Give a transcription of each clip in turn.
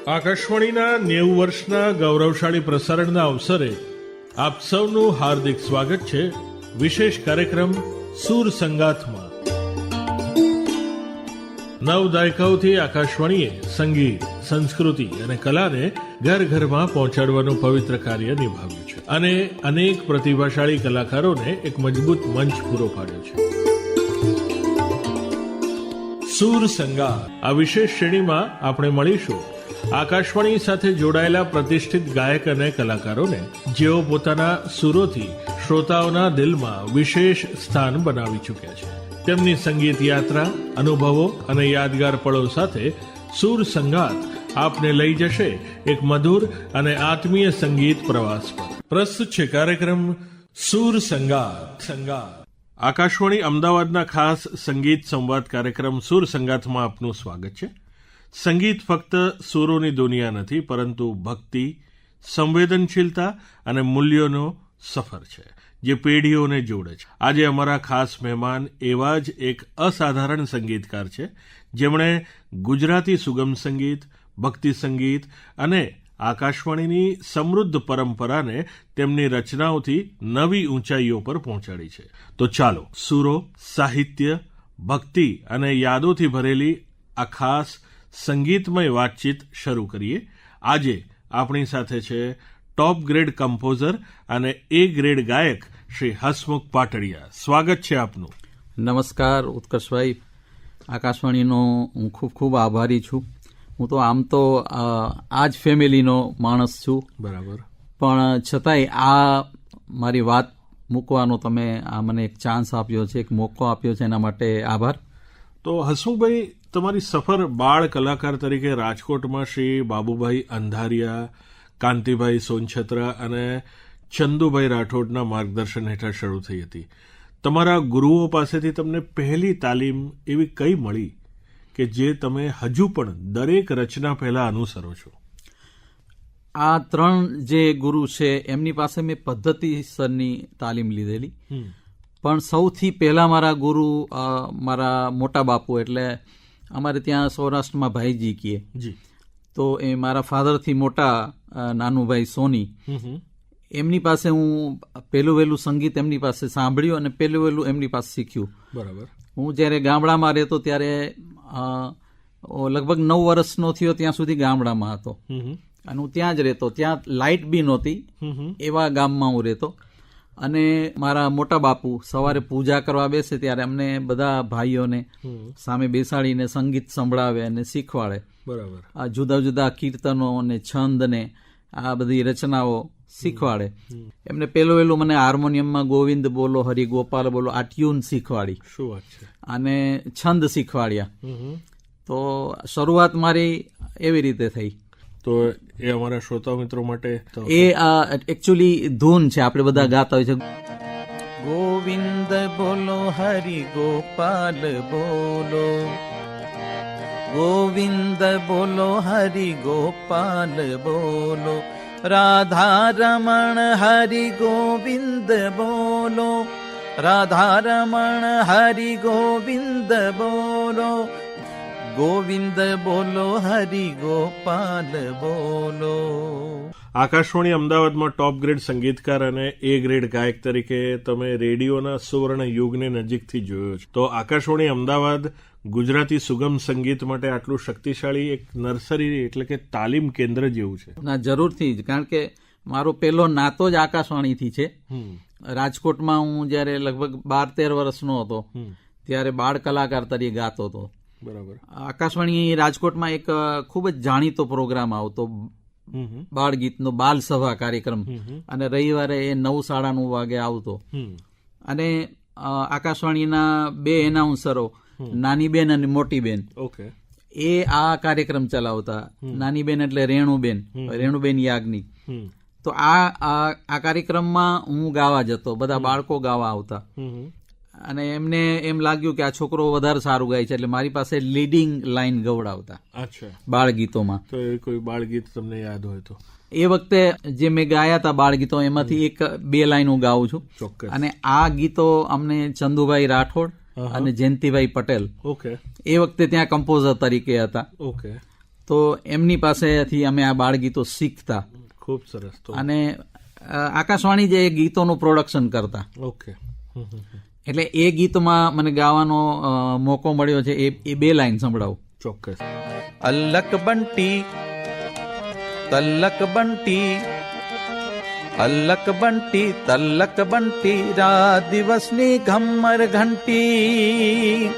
આકાશવાણીના 90 વર્ષના ગૌરવશાળી પ્રસારણના અવસરે આપ સૌનું હાર્દિક સ્વાગત છે વિશેષ કાર્યક્રમ સુર સંગાથમાં. 9 દાયકાઓથી આકાશવાણીએ સંગીત, સંસ્કૃતિ અને કલાને ઘર ઘરમાં પહોંચાડવાનું પવિત્ર કાર્ય નિભાવ્યું છે અને અનેક પ્રતિભાશાળી કલાકારોને એક મજબૂત મંચ પૂરો પાડ્યો છે. સુર સંગાત આ વિશેષ શ્રેણીમાં આપણે મળીશું આકાશવાણી સાથે જોડાયેલા પ્રતિષ્ઠિત ગાયક અને કલાકારોને, જેઓ પોતાના સુરોથી શ્રોતાઓના દિલમાં વિશેષ સ્થાન બનાવી ચૂક્યા છે. તેમની સંગીત યાત્રા, અનુભવો અને યાદગાર પળો સાથે સુર સંગાત આપને લઈ જશે એક મધુર અને આત્મીય સંગીત પ્રવાસ પર. પ્રસ્તુત છે કાર્યક્રમ સુર સંગાત. આકાશવાણી અમદાવાદના ખાસ સંગીત સંવાદ કાર્યક્રમ સુર સંગાતમાં આપનું સ્વાગત છે. સંગીત ફક્ત સુરોની દુનિયા નથી, પરંતુ ભક્તિ, સંવેદનશીલતા અને મૂલ્યોનો સફર છે જે પેઢીઓને જોડે છે. આજે અમારા ખાસ મહેમાન એવા જ એક અસાધારણ સંગીતકાર છે, જેમણે ગુજરાતી સુગમ સંગીત, ભક્તિ સંગીત અને આકાશવાણીની સમૃદ્ધ પરંપરાને તેમની રચનાઓથી નવી ઊંચાઈઓ પર પહોંચાડી છે. તો ચાલો સુરો, સાહિત્ય, ભક્તિ અને યાદોથી ભરેલી આ ખાસ સંગીતમય વાતચીત શરૂ કરીએ. આજે આપણી સાથે છે ટોપ ગ્રેડ કમ્પોઝર અને એ ગ્રેડ ગાયક શ્રી હસમુખ પાટડિયા. સ્વાગત છે આપનું. નમસ્કાર ઉત્કર્ષભાઈ, આકાશવાણીનો હું ખૂબ ખૂબ આભારી છું. હું તો આમ તો આ જ ફેમિલીનો માણસ છું, બરાબર, પણ છતાંય આ મારી વાત મૂકવાનો તમે આ મને એક ચાન્સ આપ્યો છે, એક મોકો આપ્યો છે, એના માટે આભાર. તો હસમુખભાઈ, તમારી સફર બાળ કલાકાર તરીકે રાજકોટમાં શ્રી બાબુભાઈ અંધારિયા, કાંતિભાઈ સોનછત્રા અને ચંદુભાઈ રાઠોડના માર્ગદર્શન હેઠળ શરૂ થઈ હતી. તમારા ગુરુઓ પાસેથી તમને પહેલી તાલીમ એવી કઈ મળી કે જે તમે હજુ પણ દરેક રચના પહેલા અનુસરો છો? આ 3 જે ગુરુ છે એમની પાસે મેં પદ્ધતિસરની તાલીમ લીધેલી, પણ સૌથી પહેલા મારા ગુરુ મારા મોટા બાપુ, એટલે અમારે ત્યાં સૌરાષ્ટ્રમાં ભાઈજી કીએ જી, તો એ મારા ફાધરથી મોટા નાનુભાઈ સોની, એમની પાસે હું પહેલું વહેલું સંગીત એમની પાસે સાંભળ્યું અને પહેલું વહેલું એમની પાસે શીખ્યું. બરાબર. હું જ્યારે ગામડામાં રહેતો ત્યારે લગભગ 9 વર્ષનો થયો ત્યાં સુધી ગામડામાં હતો અને હું ત્યાં જ રહેતો. ત્યાં લાઇટ બી નહોતી, એવા ગામમાં હું રહેતો. અને મારા મોટા બાપુ સવારે પૂજા કરવા બેસે ત્યારે અમને બધા ભાઈઓને સામે બેસાડીને સંગીત સંભળાવે અને શીખવાડે. બરાબર. આ જુદા જુદા કીર્તનો અને છંદ ને આ બધી રચનાઓ શીખવાડે. એમને પહેલું વહેલું મને હાર્મોનિયમમાં ગોવિંદ બોલો, હરિ ગોપાલ બોલો આ ટ્યુન શીખવાડી. શું વાત છે. અને છંદ શીખવાડ્યા. તો શરૂઆત મારી એવી રીતે થઈ. તો એ અમારા શ્રોતા મિત્રો માટે એ એકચ્યુઅલી ધૂન છે, આપણે બધા ગાતા હોય છે. ગોવિંદ બોલો, હરિ ગોપાલ બોલો, ગોવિંદ બોલો, હરિ ગોપાલ બોલો, રાધા રમણ હરિ ગોવિંદ બોલો, રાધા રમણ હરિ ગોવિંદ બોલો, ગોવિંદ બોલો, હરિ ગોપાલ બોલો. આકાશવાણી અમદાવાદમાં ટોપ ગ્રેડ સંગીતકાર અને એ ગ્રેડ ગાયક તરીકે તમે રેડિયોના સુવર્ણ યુગને નજીકથી જોયો છે. તો આકાશવાણી અમદાવાદ ગુજરાતી સુગમ સંગીત માટે આટલું શક્તિશાળી એક નર્સરી એટલે કે તાલીમ કેન્દ્ર જેવું છે. ના, જરૂરથી જ, કારણ કે મારો પહેલો નાતો જ આકાશવાણીથી છે. રાજકોટમાં હું જ્યારે લગભગ 12-13 વર્ષનો હતો ત્યારે બાળ કલાકાર તરીકે ગાતો હતો. બરાબર. આકાશવાણી રાજકોટમાં એક ખૂબ જ જાણીતો પ્રોગ્રામ આવતો, બાળ ગીતનો બાલ સભા કાર્યક્રમ, અને રવિવારે એ 9:30 વાગે આવતો. અને આકાશવાણીના 2 એનાઉન્સરો, નાની બેન અને મોટી બેન, એ આ કાર્યક્રમ ચલાવતા. નાની બેન એટલે રેણુબેન યાજ્ઞિક. તો આ કાર્યક્રમમાં હું ગાવા જતો, બધા બાળકો ગાવા આવતા. અને એમને એમ લાગ્યું કે આ છોકરો વધારે સારું ગાય છે, એટલે મારી પાસે લીડિંગ લાઈન ગવડાવતા. અચ્છા. બાળ ગીતોમાં. તો એ કોઈ બાળ ગીત તમને યાદ હોય તો? એ વખતે જે મેં ગાયા હતા બાળ ગીતો, એમાંથી 1-2 લાઈન હું ગાઉં છું. ચોક્કસ. અને આ ગીતો અમને ચંદુભાઈ રાઠોડ અને જયંતિભાઈ પટેલ એ વખતે ત્યાં કમ્પોઝર તરીકે હતા. તો એમની પાસેથી અમે આ બાળગીતો શીખતા. ખૂબ સરસ. અને આકાશવાણી જે ગીતોનું પ્રોડક્શન કરતા. ઓકે. એટલે એ ગીતમાં મને ગાવાનો મોકો મળ્યો છે. એ 2 લાઈન સંભળાવું. ચોક્કસ. અલ્લક બંટી તલ્લક બંટી, અલ્લક બંટી તલ્લક બંટી, રાત દિવસની ઘમ્મર ઘંટી.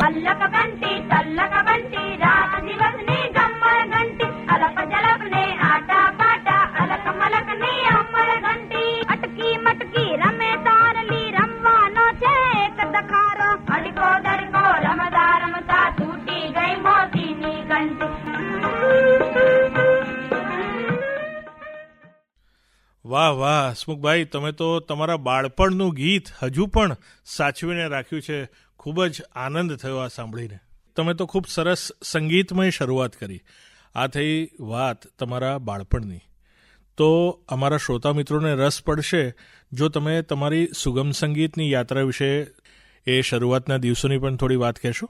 અલ્લક બંટી તલ્લક બંટી, રાત દિવસની ગમ્મર ઘંટી, અલક જલક ને આટા પાટા, અલક મલક ની અમર ઘંટી. અટકી મટકી રમે તારલી, રમવાનો છે એક દખારો, અડકો દડકો રમતા રમતા તૂટી ગઈ મોતીની ઘંટી. વાહ વાહ હસમુખભાઈ, તમે તો તમારા બાળપણનું ગીત હજુ પણ સાચવીને રાખ્યું છે. ખૂબ જ આનંદ થયો આ સાંભળીને. તમે તો ખૂબ સરસ સંગીતમય શરૂઆત કરી. આ થઈ વાત તમારા બાળપણની. તો અમારા શ્રોતા મિત્રોને રસ પડશે જો તમે તમારી સુગમ સંગીતની યાત્રા વિશે એ શરૂઆતના દિવસોની પણ થોડી વાત કહેશો.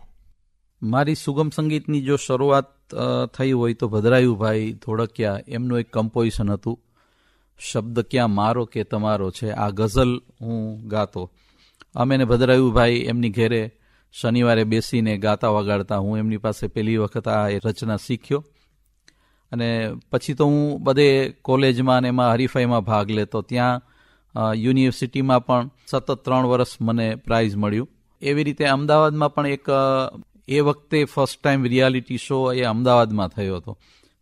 મારી સુગમ સંગીતની જો શરૂઆત થઈ હોય તો ભદ્રાયુભાઈ ધોળકિયા એમનું એક કમ્પોઝિશન હતું, શબ્દ ક્યાં મારો કે તમારો છે. આ ગઝલ હું ગાતો. અમે ને ભદ્રાયુભાઈ એમની ઘેરે શનિવારે બેસીને ગાતા વગાડતા. હું એમની પાસે પહેલી વખત આ રચના શીખ્યો અને પછી તો હું બધે કોલેજમાં ને એમાં હરીફાઈમાં ભાગ લેતો. ત્યાં યુનિવર્સિટીમાં પણ સતત 3 વર્ષ મને પ્રાઇઝ મળ્યું. એવી રીતે અમદાવાદમાં પણ એક એ વખતે ફર્સ્ટ ટાઈમ રિયાલિટી શો એ અમદાવાદમાં થયો હતો,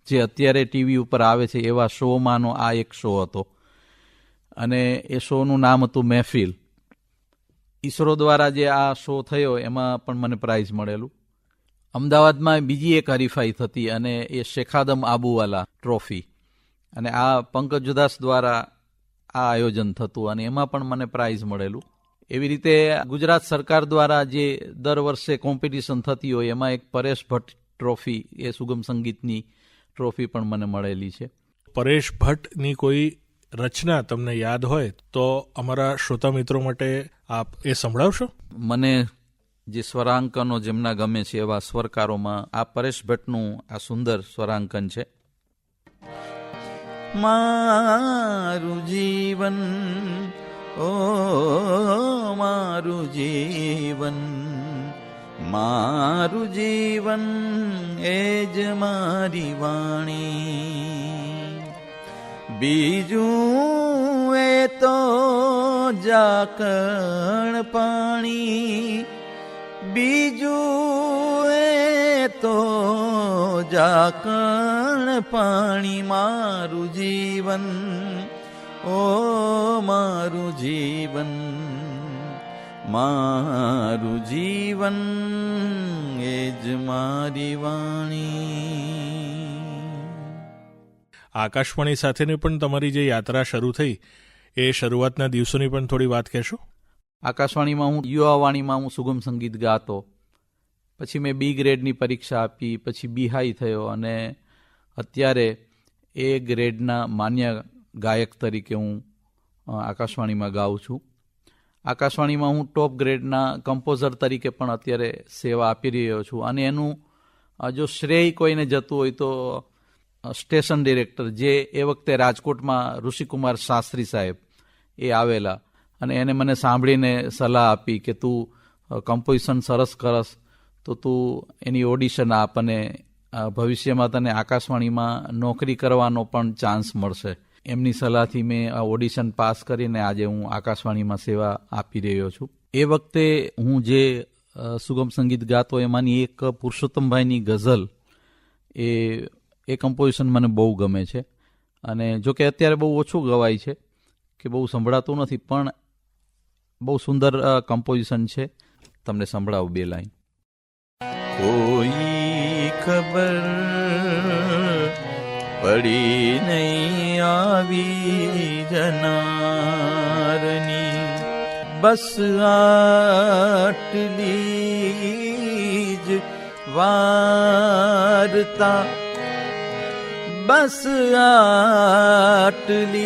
જે અત્યારે ટીવી ઉપર આવે છે એવા શોમાંનો આ એક શો હતો. અને એ શોનું નામ હતું મહેફિલ. ઈસરો દ્વારા જે આ શો થયો એમાં પણ મને પ્રાઇઝ મળેલું. અમદાવાદમાં બીજી એક હરીફાઈ થતી અને એ શેખાદમ આબુવાલા ટ્રોફી, અને આ પંકજ ઉદાસ દ્વારા આ આયોજન થતું અને એમાં પણ મને પ્રાઇઝ મળેલું. એવી રીતે ગુજરાત સરકાર દ્વારા જે દર વર્ષે કોમ્પિટિશન થતી હોય એમાં એક પરેશ ભટ્ટ ટ્રોફી, એ સુગમ સંગીતની ટ્રોફી પણ મને મળેલી છે. પરેશ ભટ્ટની કોઈ રચના તમને યાદ હોય તો અમારા શ્રોતા મિત્રો માટે આપ એ સંભળાવશો. મને જે સ્વરાંકનો જેમના ગમે છે એવા સ્વરકારોમાં આ પરેશ ભટ્ટનું આ સુંદર સ્વરાંકન છે. મારું જીવન ઓ મારું જીવન, મારું જીવન એ જ મારી વાણી, બીજું એ તો ઝાકળ પાણી, બીજું એ તો ઝાકળ પાણી. મારું જીવન ઓ મારું જીવન, મારું જીવન એ જ મારી વાણી. આકાશવાણી સાથેની પણ તમારી જે યાત્રા શરૂ થઈ એ શરૂઆતના દિવસોની પણ થોડી વાત કહેશો. આકાશવાણીમાં હું યુવાવાણીમાં હું સુગમ સંગીત ગાતો. પછી મેં બી ગ્રેડની પરીક્ષા આપી, પછી બી હાઈ થયો અને અત્યારે એ ગ્રેડના માન્ય ગાયક તરીકે હું આકાશવાણીમાં ગાઉં છું. આકાશવાણીમાં હું ટોપ ગ્રેડના કમ્પોઝર તરીકે પણ અત્યારે સેવા આપી રહ્યો છું. અને એનું જો શ્રેય કોઈને જતું હોય તો સ્ટેશન ડિરેક્ટર, જે એ વખતે રાજકોટમાં ઋષિકુમાર શાસ્ત્રી સાહેબ એ આવેલા અને એને મને સાંભળીને સલાહ આપી કે તું કમ્પોઝિશન સરસ કરસ તો તું એની ઓડિશન આપ અને ભવિષ્યમાં તને આકાશવાણીમાં નોકરી કરવાનો પણ ચાન્સ મળશે. એમની સલાહથી મેં આ ઓડિશન પાસ કરીને આજે હું આકાશવાણીમાં સેવા આપી રહ્યો છું. એ વખતે હું જે સુગમ સંગીત ગાતો એમાંની એક પુરુષોત્તમભાઈની ગઝલ, એ કમ્પોઝિશન મને બહુ ગમે છે. અને જો કે અત્યારે બહુ ઓછું ગવાય છે કે બહુ સંભળાતું નથી, પણ બહુ સુંદર કમ્પોઝિશન છે. તમને સંભળાવું 2 લાઈન. કોઈ ખબર પડી નહીં આવી જનારની, બસ આટલી જ વાર્તા, બસ આટલી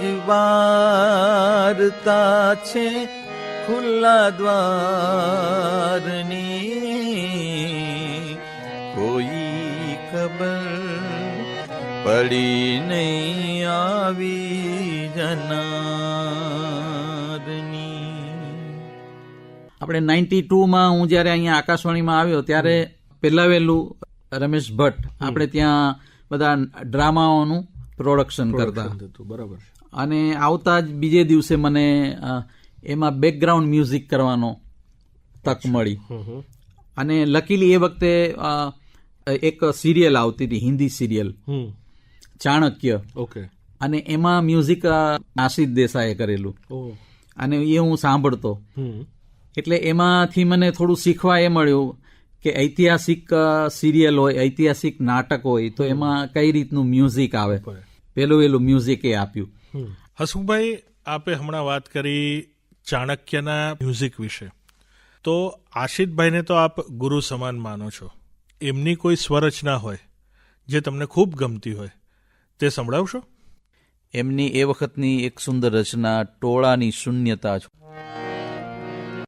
જ વાર્તા છે ખુલ્લા દ્વારની. કોઈ ખબર પડી નહીં આવી જનારની. આપણે 92માં હું જ્યારે અહીંયા આકાશવાણીમાં આવ્યો ત્યારે પહેલા વહેલું રમેશ ભટ્ટ આપણે ત્યાં બધા ડ્રામાઓનું પ્રોડક્શન કરતા. બરાબર. અને આવતા જ બીજે દિવસે મને એમાં બેકગ્રાઉન્ડ મ્યુઝિક કરવાનો તક મળી. અને લકીલી એ વખતે એક સિરિયલ આવતી હતી, હિન્દી સિરિયલ ચાણક્ય. ઓકે. અને એમાં મ્યુઝિક આશિષ દેસાઈએ કરેલું અને એ હું સાંભળતો. એટલે એમાંથી મને થોડું શીખવા એ મળ્યું કે ઐતિહાસિક સિરિયલ હોય, ઐતિહાસિક નાટક હોય તો એમાં કઈ રીતનું મ્યુઝિક આવે. પેલું મ્યુઝિક એ આપ્યું. હસમુખભાઈ, આપે હમણાં વાત કરી ચાણક્યના મ્યુઝિક વિશે, તો આશિષભાઈને તો આપ ગુરુ સમાન માનો છો. એમની કોઈ સ્વરચના હોય જે તમને ખૂબ ગમતી હોય તે સંભળાવશો? એમની એ વખતની એક સુંદર રચના ટોળાની શૂન્યતા છે.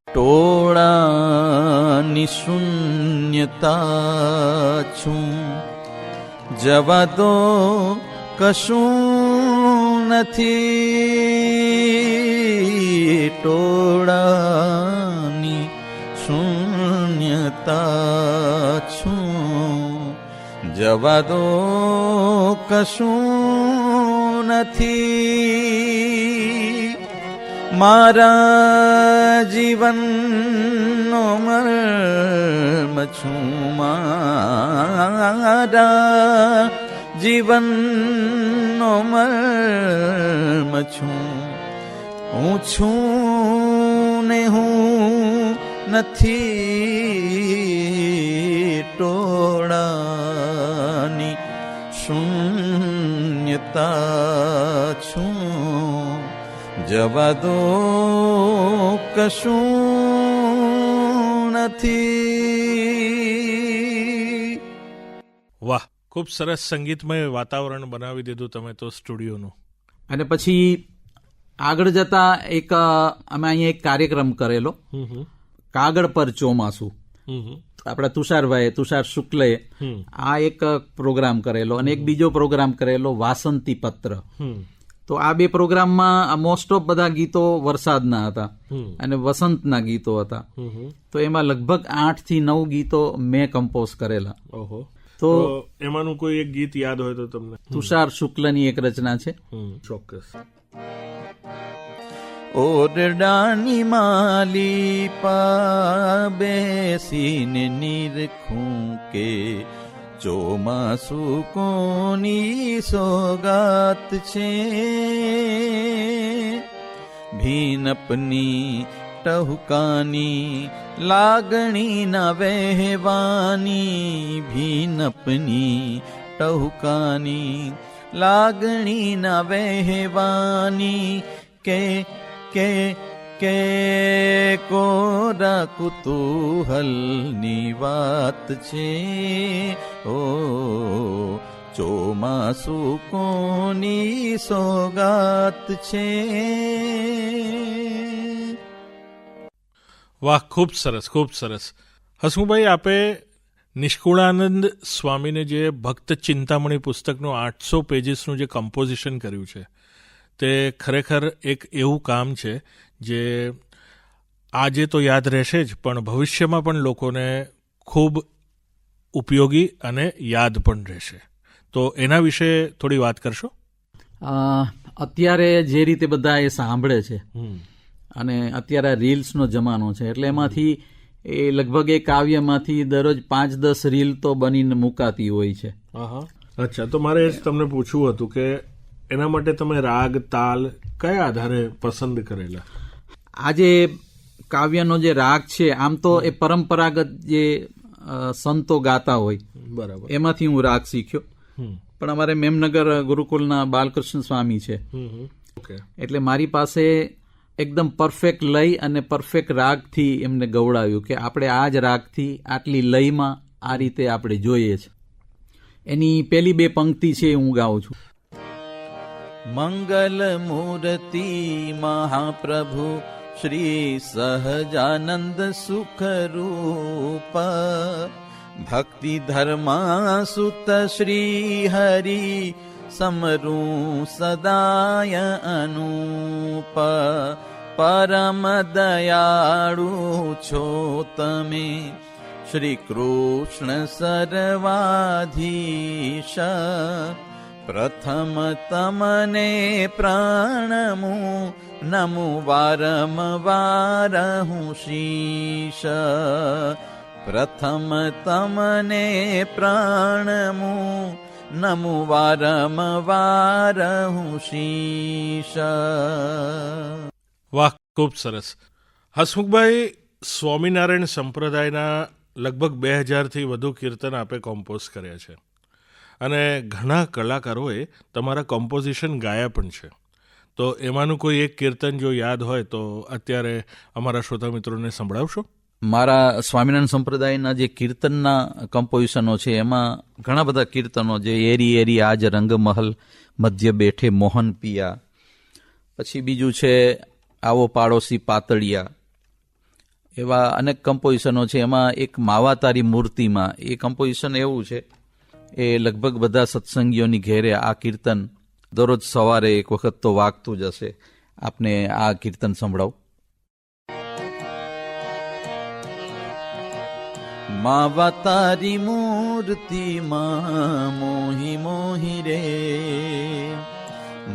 ટોળાની શૂન્યતા છું, જવા દો કશું નથી. ટોળાની શૂન્યતા છું, જવા દો કશું નથી. મારા જીવનનો મર્મ છું, મારા જીવનનો મર્મ છું. હું છું ને હું નથી. ટોળાની શૂન્યતા છું, જવા દો કશું નથી. વાહ, ખૂબ સરસ સંગીતમય વાતાવરણ બનાવી દીધું તમે તો સ્ટુડિયોનું. અને પછી આગળ જતા એક અમે અહીંયા એક કાર્યક્રમ કરેલો, કાગળ પર ચોમાસું. આપણા તુષાર શુક્લએ આ એક પ્રોગ્રામ કરેલો અને એક બીજો પ્રોગ્રામ કરેલો વાસંતી પત્ર. તો આ બે પ્રોગ્રામમાં મોસ્ટ ઓફ બધા ગીતો વરસાદના હતા અને વસંતના ગીતો હતા. તો એમાં લગભગ 8 થી 9 ગીતો મેં કમ્પોઝ કરેલા. તો એમાંનું કોઈ એક ગીત યાદ હોય તો તમને? તુષાર શુક્લની એક રચના છે. ચોક્કસ. ઓરડાની માલી પા બેસીને નિરખું કે ચોમાસું કોની સોગાત છે. ભીનપની ટહુકાની લાગણી ના વહેવાની. ભીનપની ટહુકાની લાગણી ના વહેવાની. કે કોરા કુતૂહલની વાત છે. ઓ ચોમાસું કોની સોગાત છે. વાહ, ખૂબ સરસ, ખૂબ સરસ. હસમુખભાઈ, આપે નિષ્કુળાનંદ સ્વામીને જે ભક્ત ચિંતામણી પુસ્તકનું 800 પેજીસનું જે કમ્પોઝિશન કર્યું છે, તે ખરેખર એક એવું કામ છે જે આજે તો યાદ રહેશે જ, પણ ભવિષ્યમાં પણ લોકોને ખૂબ ઉપયોગી અને યાદ પણ રહેશે. તો એના વિશે થોડી વાત કરશો? અત્યારે જે રીતે બધા એ સાંભળે છે અને અત્યારે રીલ્સનો જમાનો છે, એટલે એમાંથી એ લગભગ એ કાવ્યમાંથી દરરોજ 5-10 રીલ તો બનીને મુકાતી હોય છે. અચ્છા, તો મારે જ તમને પૂછવું હતું કે એના માટે તમે રાગ તાલ કયા આધારે પસંદ કરેલા? આજે કાવ્યનો જે રાગ છે, આમ તો એ પરંપરાગત જે સંતો ગાતા હોય, બરાબર, એમાંથી હું રાગ શીખ્યો. પણ અમારે મેમનગર ગુરુકુલના બાલકૃષ્ણ સ્વામી છે, એટલે મારી પાસે એકદમ પરફેક્ટ લય અને પરફેક્ટ રાગથી એમને ગવડાવ્યું કે આપણે આ જ રાગથી આટલી લયમાં આ રીતે આપણે જોઈએ છે. એની પહેલી 2 પંક્તિ છે હું ગાઉં છું. મંગલ મૂર્તિ મહાપ્રભુ શ્રી સહજાનંદ સુખ રૂપ ભક્તિ ધર્મા સુત શ્રી હરિ સમરું સદાય અનુપ પરમ દયાળુ છો તમે શ્રી કૃષ્ણ સર્વાધીશ પ્રથમ તમને પ્રાણમુ નમુ વારંવાર હું શીશ પ્રથમ તમને પ્રાણમુ નમુ વારંવાર હું શીશ. વાહ, ખૂબ સરસ. હસમુખભાઈ, સ્વામિનારાયણ સંપ્રદાયના લગભગ 2000થી વધુ કીર્તન આપે કોમ્પોઝ કર્યા છે અને ઘણા કલાકારોએ તમારા કોમ્પોઝિશન ગાયા પણ છે. તો એમાંનું કોઈ એક કીર્તન જો યાદ હોય તો અત્યારે અમારા શ્રોતા મિત્રોને સંભળાવશો? મારા સ્વામિનારાયણ સંપ્રદાયના જે કીર્તનના કમ્પોઝિશનો છે એમાં ઘણા બધા કીર્તનો, જે એરી એરી આજ રંગમહલ મધ્ય બેઠે મોહન પિયા, પછી બીજું છે આવો પાડોશી પાતળિયા, એવા અનેક કમ્પોઝિશનો છે. એમાં એક માવા તારી મૂર્તિમાં એ કમ્પોઝિશન એવું છે, એ લગભગ બધા સત્સંગીઓની ઘેરે આ કીર્તન દરરોજ સવારે એક વખત તો વાગતું જ હશે. આપને આ કીર્તન સંભળાવું. માવા તારી મૂર્તિમાં મોહી મોહી રે,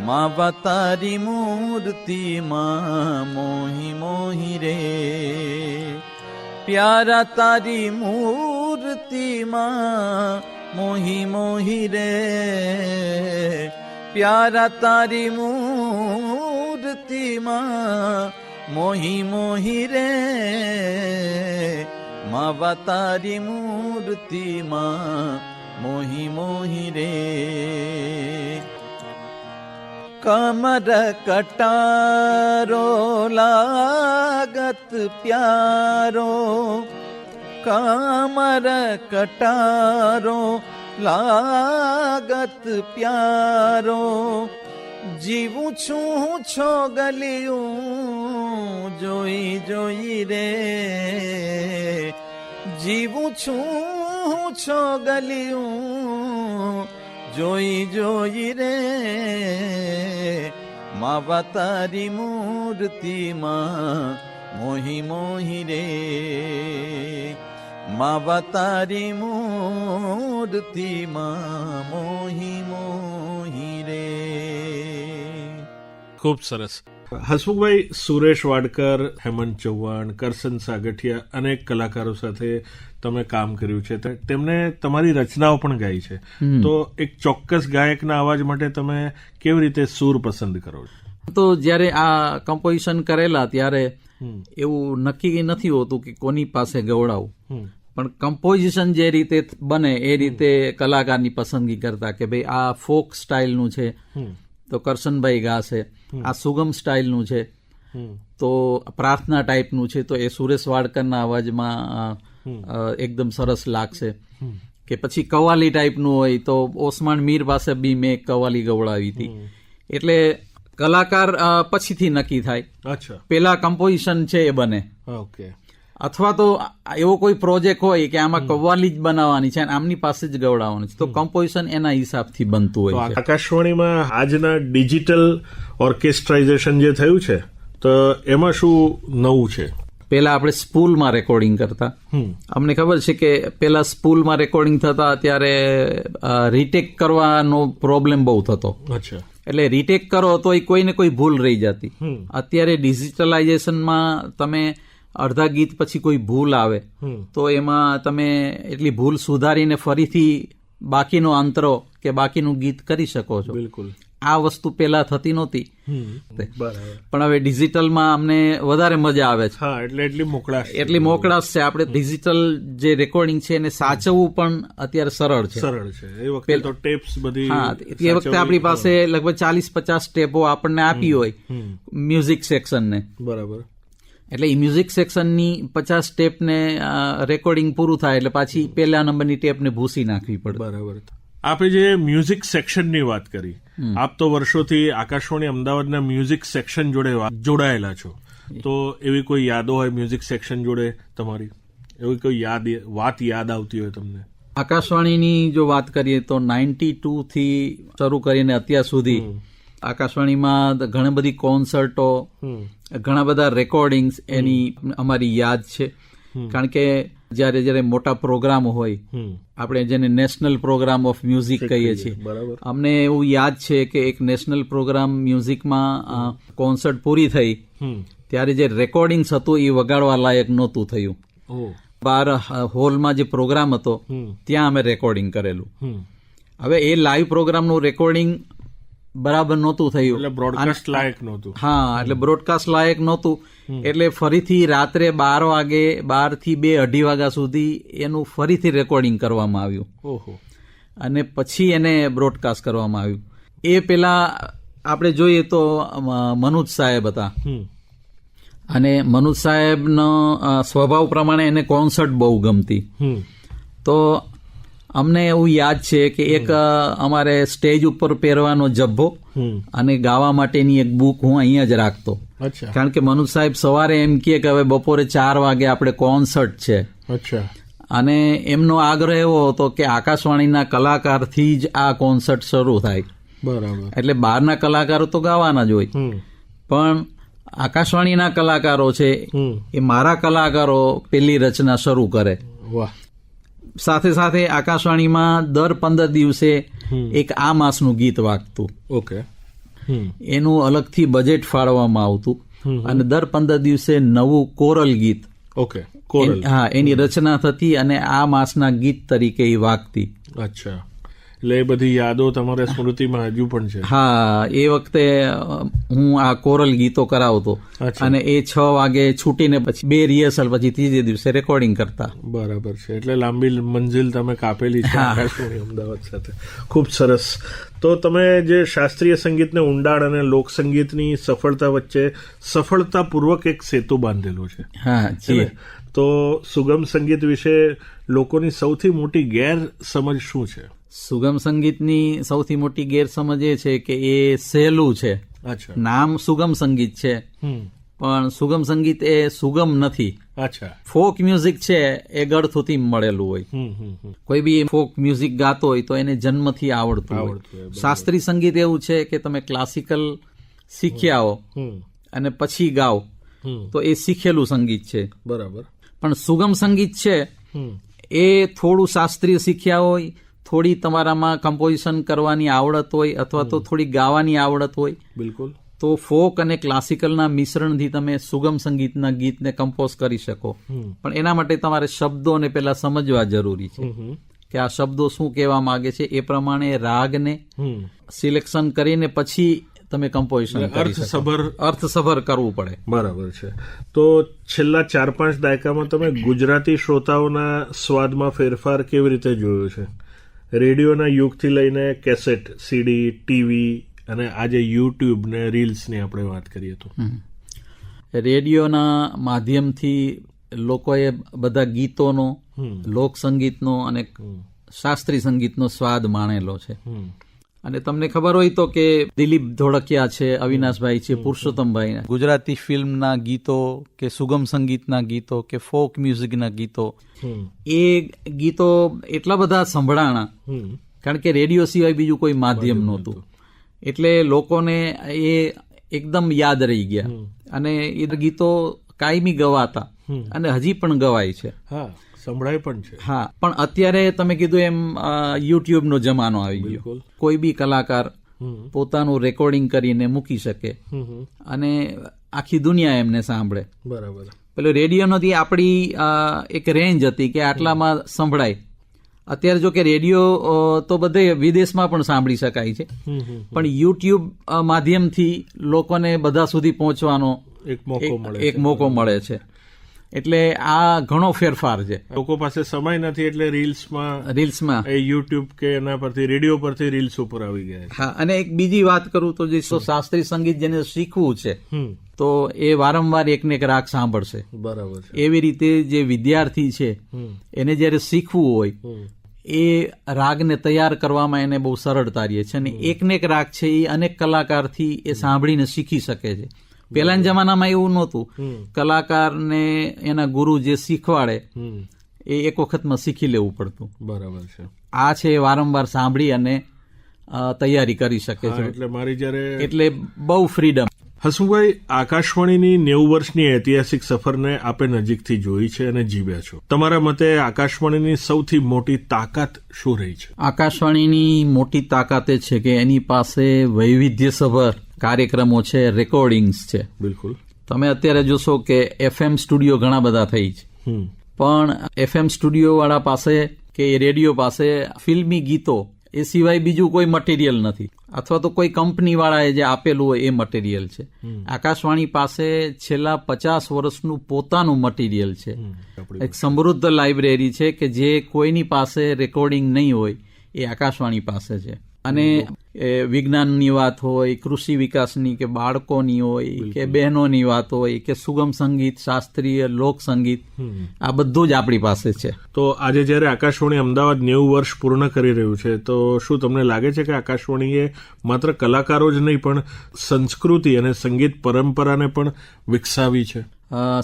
માવા તારી મૂર્તિમાં મોહી મોહી રે, પ્યારા તારી મૂર્તિમાં મોહી મોહી રે, પ્યારા તારી મૂર્તિમાં મોહી મોહી રે, માવા તારી મૂર્તિમાં મોહી મોહી રે. કમર કટારો લાગત પ્યારો, કમર કટારો લાગત પ્યારો, જીવું છું છો ગલિયું જોઈ જોઈ રે, જીવું છું છો ગલિયું જોઈ જોઈ રે, માવા તારી મૂર્તિમાં મોહી મોહી રે, માવા તારી મૂર્તિમાં મોહી મોહી રે. ખૂબ સરસ. હસમુખભાઈ, સુરેશ વાડકર, હેમંત ચૌહાણ, કરસન સાગઠિયા અનેક કલાકારો સાથે તમે કામ કર્યું છે, તેમને તમારી રચનાઓ પણ ગાઈ છે. તો એક ચોક્કસ ગાયકના અવાજ માટે તમે કેવી રીતે સૂર પસંદ કરો છો? તો જ્યારે આ કમ્પોઝિશન કરેલા ત્યારે એવું નક્કી નથી હોતું કે કોની પાસે ગવડાવું, પણ કમ્પોઝિશન જે રીતે બને એ રીતે કલાકારની પસંદગી કરતા કે ભાઈ આ ફોક સ્ટાઇલનું છે તો કરશનભાઈ ગાશે, આ સુગમ સ્ટાઇલનું છે તો પ્રાર્થના ટાઈપનું છે તો એ સુરેશ વાડકરના અવાજમાં એકદમ સરસ લાગશે, કે પછી કવાલી ટાઈપનું હોય તો ઓસમાન મીર પાસે બી મેં કવાલી ગવડાવી હતી. એટલે કલાકાર પછીથી નક્કી થાય, પેલા કમ્પોઝિશન છે એ બને. અથવા તો એવો કોઈ પ્રોજેક્ટ હોય કે આમાં કવ્વાલી જ બનાવવાની છે અને આમની પાસે જ ગવડાવવાની છે તો કમ્પોઝિશન એના હિસાબથી બનતું હોય છે. આકાશવાણીમાં આજના ડિજિટલ ઓર્કેસ્ટ્રાઇઝેશન જે થયું છે તો એમાં શું નવું છે? પેલા આપણે સ્પૂલમાં રેકોર્ડિંગ કરતા. અમને ખબર છે કે પેલા સ્પૂલમાં રેકોર્ડિંગ થતા ત્યારે રીટેક કરવાનો પ્રોબ્લેમ બહુ થતો. એટલે રીટેક કરો તો કોઈને કોઈ ભૂલ રહી જતી. અત્યારે ડિજિટલાઇઝેશનમાં તમે અડધા ગીત પછી કોઈ ભૂલ આવે તો એમાં તમે એટલી ભૂલ સુધારીને ફરીથી બાકીનો અંતરો કે બાકીનું ગીત કરી શકો છો. બિલકુલ. આ વસ્તુ પેલા થતી નહોતી, પણ હવે ડિજિટલમાં અમને વધારે મજા આવે છે. એટલી મોકળાશ છે. આપણે ડિજિટલ જે રેકોર્ડિંગ છે એને સાચવવું પણ અત્યારે સરળ છે. એ વખતે આપણી પાસે લગભગ 40-50 સ્ટેપો આપણને આપી હોય મ્યુઝિક સેક્શનને. બરાબર. એટલે એ મ્યુઝિક સેક્શનની 50 સ્ટેપને રેકોર્ડિંગ પૂરું થાય એટલે પાછી પહેલા નંબરની ટેપને ભૂસી નાખવી પડે. બરાબર. આપે જે મ્યુઝિક સેક્શનની વાત કરી, આપ તો વર્ષોથી આકાશવાણી અમદાવાદના મ્યુઝિક સેક્શન જોડે જોડાયેલા છો, તો એવી કોઈ યાદો હોય મ્યુઝિક સેક્શન જોડે તમારી? એવી કોઈ વાત યાદ આવતી હોય તમને? આકાશવાણીની જો વાત કરીએ તો 92 થી શરૂ કરીને અત્યાર સુધી આકાશવાણીમાં ઘણી બધી કોન્સર્ટો, ઘણા બધા રેકોર્ડિંગ્સ એની અમારી યાદ છે. કારણ કે જ્યારે મોટા પ્રોગ્રામ હોય, આપણે જેને નેશનલ પ્રોગ્રામ ઓફ મ્યુઝિક કહીએ છીએ, અમને એવું યાદ છે કે એક નેશનલ પ્રોગ્રામ મ્યુઝિકમાં કોન્સર્ટ પૂરી થઈ ત્યારે જે રેકોર્ડિંગ્સ હતું એ વગાડવા લાયક નહોતું થયું. બાર હોલમાં જે પ્રોગ્રામ હતો ત્યાં અમે રેકોર્ડિંગ કરેલું. હવે એ લાઈવ પ્રોગ્રામનું રેકોર્ડિંગ બરાબર નહોતું થયું, એટલે બ્રોડકાસ્ટ લાયક નહોતું. હા, એટલે બ્રોડકાસ્ટ લાયક નહોતું. એટલે ફરીથી રાત્રે 12 વાગે 12 થી 2-2:30 વાગ્યા સુધી એનું ફરીથી રેકોર્ડિંગ કરવામાં આવ્યું. અને પછી એને બ્રોડકાસ્ટ કરવામાં આવ્યું. એ પેલા આપણે જોઈએ તો મનોજ સાહેબ હતા, અને મનોજ સાહેબનો સ્વભાવ પ્રમાણે એને કોન્સર્ટ બહુ ગમતી. તો અમને એવું યાદ છે કે એક અમારે સ્ટેજ ઉપર પહેરવાનો જબ્બો અને ગાવા માટેની એક બુક હું અહીંયા જ રાખતો. કારણ કે મનોજ સાહેબ સવારે એમ કહે કે હવે બપોરે 4 વાગે આપણે કોન્સર્ટ છે. અને એમનો આગ્રહ એવો હતો કે આકાશવાણીના કલાકારથી જ આ કોન્સર્ટ શરૂ થાય. બરાબર. એટલે બહારના કલાકારો તો ગાવાના જ હોય, પણ આકાશવાણીના કલાકારો છે એ મારા કલાકારો પેલી રચના શરૂ કરે. વાહ. સાથે સાથે આકાશવાણીમાં દર 15 દિવસે એક આ માસનું ગીત વાગતું. ઓકે. એનું અલગથી બજેટ ફાળવવામાં આવતું, અને દર 15 દિવસે નવું કોરલ ગીત, ઓકે, કોરલ, હા, એની રચના થતી અને આ માસના ગીત તરીકે એ વાગતી. અચ્છા. એટલે એ બધી યાદો તમારા સ્મૃતિમાં હજુ પણ છે? હા, એ વખતે હું આ કોરલ ગીતો કરાવતો, અને એ 6 વાગે છૂટીને પછી 2 રિહર્સલ પછી ત્રીજે દિવસે રેકોર્ડિંગ કરતા. બરાબર છે. એટલે લાંબી મંજિલ તમે કાપેલી છે આકાશવાણી અમદાવાદ સાથે. ખૂબ સરસ. તો તમે જે શાસ્ત્રીય સંગીતને ઊંડાણ અને લોકસંગીતની સફળતા વચ્ચે સફળતાપૂર્વક એક સેતુ બાંધેલો છે. હા જી. તો સુગમ સંગીત વિશે લોકોની સૌથી મોટી ગેરસમજ શું છે? સુગમ સંગીતની સૌથી મોટી ગેરસમજ એ છે કે એ સહેલું છે. નામ સુગમ સંગીત છે, પણ સુગમ સંગીત એ સુગમ નથી. ફોક મ્યુઝિક છે એ ગળથુથી મળેલું હોય. કોઈ બી ફોક મ્યુઝિક ગાતો હોય તો એને જન્મથી આવડતું હોય. શાસ્ત્રીય સંગીત એવું છે કે તમે ક્લાસિકલ શીખ્યા હો અને પછી ગાઓ તો એ શીખેલું સંગીત છે. બરાબર. પણ સુગમ સંગીત છે એ થોડું શાસ્ત્રીય શીખ્યા હોય, થોડી તમારામાં કમ્પોઝિશન કરવાની આવડત હોય, અથવા તો થોડી ગાવાની આવડત હોય, બિલકુલ, તો ફોક અને ક્લાસિકલના મિશ્રણથી તમે સુગમ સંગીતના ગીતને કમ્પોઝ કરી શકો. પણ એના માટે તમારે શબ્દોને પેલા સમજવા જરૂરી છે કે આ શબ્દો શું કહેવા માંગે છે. એ પ્રમાણે રાગને સિલેક્શન કરીને પછી તમે કમ્પોઝિશન અર્થસભર કરવું પડે. બરાબર છે. તો છેલ્લા 4-5 દાયકામાં તમે ગુજરાતી શ્રોતાઓના સ્વાદમાં ફેરફાર કેવી રીતે જોયો છે? રેડિયોના યુગથી લઈને કેસેટ, સીડી, ટીવી અને આજે યુટ્યુબ ને રીલ્સની આપણે વાત કરીએ તો રેડિયોના માધ્યમથી લોકોએ બધા ગીતોનો, લોકસંગીતનો અને શાસ્ત્રીય સંગીતનો સ્વાદ માણેલો છે. અને તમને ખબર હોય તો કે દિલીપ ધોળકિયા છે, અવિનાશભાઈ છે, પુરુષોત્તમભાઈ, ગુજરાતી ફિલ્મના ગીતો કે સુગમ સંગીતના ગીતો કે ફોક મ્યુઝિકના ગીતો, એ ગીતો એટલા બધા સંભળાણા કારણ કે રેડિયો સિવાય બીજું કોઈ માધ્યમ નહોતું. એટલે લોકોને એ એકદમ યાદ રહી ગયા, અને એ ગીતો કાયમી ગવાતા અને હજી પણ ગવાય છે. સંભળાય પણ છે. હા, પણ અત્યારે તમે કીધું એમ યુટ્યુબનો જમાનો આવી ગયો. કોઈ બી કલાકાર પોતાનું રેકોર્ડિંગ કરીને મૂકી શકે અને આખી દુનિયા એમને સાંભળે. બરાબર. પેલો રેડિયો નથી, આપણી એક રેન્જ હતી કે આટલામાં સંભળાય. અત્યારે જો કે રેડિયો તો બધે વિદેશમાં પણ સાંભળી શકાય છે, પણ યુટ્યુબ માધ્યમથી લોકોને બધા સુધી પહોંચવાનો એક મોકો મળે છે. એટલે આ ઘણો ફેરફાર છે. લોકો પાસે સમય નથી એટલે રીલ્સમાં યુટ્યુબ કે એના પરથી, રેડિયો પરથી રીલ્સ ઉપર આવી ગયા. હા, અને એક બીજી વાત કરું તો જે શાસ્ત્રીય સંગીત જેને શીખવું છે તો એ વારંવાર એકને એક રાગ સાંભળશે. બરાબર. એવી રીતે જે વિદ્યાર્થી છે એને જયારે શીખવું હોય એ રાગને તૈયાર કરવામાં એને બહુ સરળતા રહે છે, અને એકને એક રાગ છે એ અનેક કલાકારથી એ સાંભળીને શીખી શકે છે. પહેલાના જમાનામાં એવું નહોતું. કલાકારને એના ગુરુ જે શીખવાડે એ એક વખતમાં શીખી લેવું પડતું. બરાબર છે. આ છે એ વારંવાર સાંભળી અને તૈયારી કરી શકે છે. એટલે મારી જયારે એટલે બહુ ફ્રીડમ. હસમુખભાઈ, આકાશવાણીની 90 વર્ષની ઐતિહાસિક સફરને આપે નજીકથી જોઈ છે અને જીવ્યા છો. તમારા મતે આકાશવાણીની સૌથી મોટી તાકાત શું રહી છે? આકાશવાણીની મોટી તાકાત એ છે કે એની પાસે વૈવિધ્યસભર કાર્યક્રમો છે, રેકોર્ડિંગ્સ છે. બિલકુલ. તમે અત્યારે જોશો કે FM સ્ટુડિયો ઘણા બધા થઈ છે, પણ FM સ્ટુડિયો વાળા પાસે કે રેડિયો પાસે ફિલ્મી ગીતો એ સિવાય બીજું કોઈ મટીરિયલ નથી, અથવા તો કોઈ કંપની વાળાએ જે આપેલું હોય એ મટીરિયલ છે. આકાશવાણી પાસે છેલ્લા 50 વર્ષનું પોતાનું મટીરિયલ છે. એક સમૃદ્ધ લાઇબ્રેરી છે કે જે કોઈની પાસે રેકોર્ડિંગ નહીં હોય એ આકાશવાણી પાસે છે. અને વિજ્ઞાનની વાત હોય, કૃષિ વિકાસની કે બાળકોની હોય કે બહેનોની વાત હોય કે સુગમ સંગીત, શાસ્ત્રીય લોક સંગીત, આ બધું જ આપણી પાસે છે. તો આજે જયારે આકાશવાણી અમદાવાદ 90 વર્ષ પૂર્ણ કરી રહ્યું છે, તો શું તમને લાગે છે કે આકાશવાણીએ માત્ર કલાકારો જ નહીં પણ સંસ્કૃતિ અને સંગીત પરંપરાને પણ વિકસાવી છે?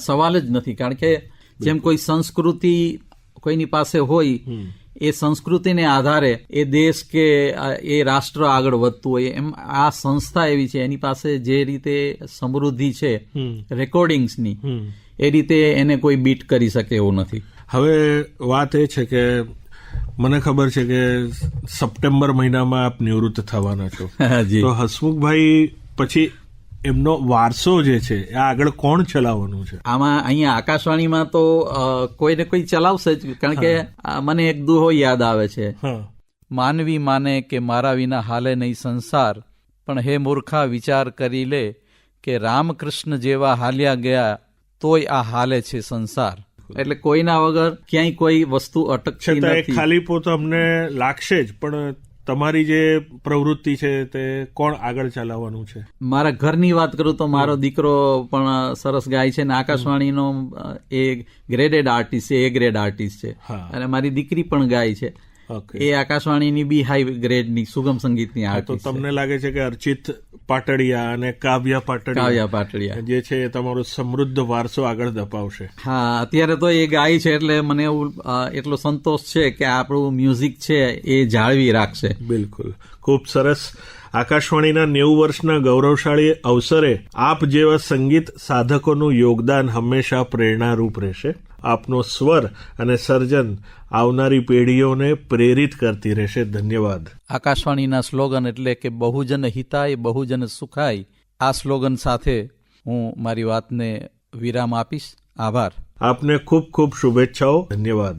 સવાલ જ નથી, કારણ કે જેમ કોઈ સંસ્કૃતિ કોઈની પાસે હોય, એ સંસ્કૃતિને આધારે એ દેશ કે એ રાષ્ટ્ર આગળ વધતું હોય, એમ આ સંસ્થા એવી છે એની પાસે જે રીતે સમૃદ્ધિ છે રેકોર્ડિંગ્સની, એ રીતે એને કોઈ બીટ કરી શકે એવું નથી. હવે વાત એ છે કે મને ખબર છે કે સપ્ટેમ્બર મહિનામાં આપ નિવૃત્ત થવાના છો. તો હસમુખભાઈ પછી એમનો વારસો જે છે એ આગળ કોણ ચલાવવાનું છે? આમાં અહીંયા આકાશવાણીમાં તો કોઈને કોઈ ચલાવશે જ, કારણ કે મને એક દુહો યાદ આવે છે. માનવી માને કે મારા વિના હાલે નહીં સંસાર, પણ હે મૂર્ખા વિચાર કરી લે કે રામકૃષ્ણ જેવા હાલ્યા ગયા તોય આ હાલે છે સંસાર. એટલે કોઈના વગર ક્યાંય કોઈ વસ્તુ અટકતી નથી. ખાલી પોત અમને લાગશે જ, પણ તમારી જે પ્રવૃત્તિ છે તે કોણ આગળ ચલાવવાનું છે? મારા ઘરની વાત કરું તો મારો દીકરો પણ સરસ ગાય છે ને આકાશવાણીનો એ ગ્રેડેડ આર્ટિસ્ટ છે, એ ગ્રેડ આર્ટિસ્ટ છે. અને મારી દીકરી પણ ગાય છે, એ આકાશવાણીની બી હાઈ ગ્રેડની સુગમ સંગીતની આર્ટિસ્ટ. તો તમને લાગે છે કે અર્ચિત પાટડિયા અને કાવ્યા પાટડિયા જે છે તમારો સમૃદ્ધ વારસો આગળ દપાવશે? હા, અત્યારે તો એ ગાય છે એટલે મને એવું એટલો સંતોષ છે કે આપણું મ્યુઝિક છે એ જાળવી રાખશે. બિલકુલ, ખૂબ સરસ. આકાશવાણીના 90 વર્ષના ગૌરવશાળી અવસરે આપ જેવા સંગીત સાધકોનું યોગદાન હંમેશા પ્રેરણારૂપ રહેશે. આપનો સ્વર અને સર્જન આવનારી પેઢીઓને પ્રેરિત કરતી રહેશે. ધન્યવાદ. આકાશવાણીના સ્લોગન એટલે કે બહુજન હિતાય બહુજન સુખાય, આ સ્લોગન સાથે હું મારી વાતને વિરામ આપીશ. આભાર. આપને ખૂબ ખૂબ શુભેચ્છાઓ. ધન્યવાદ.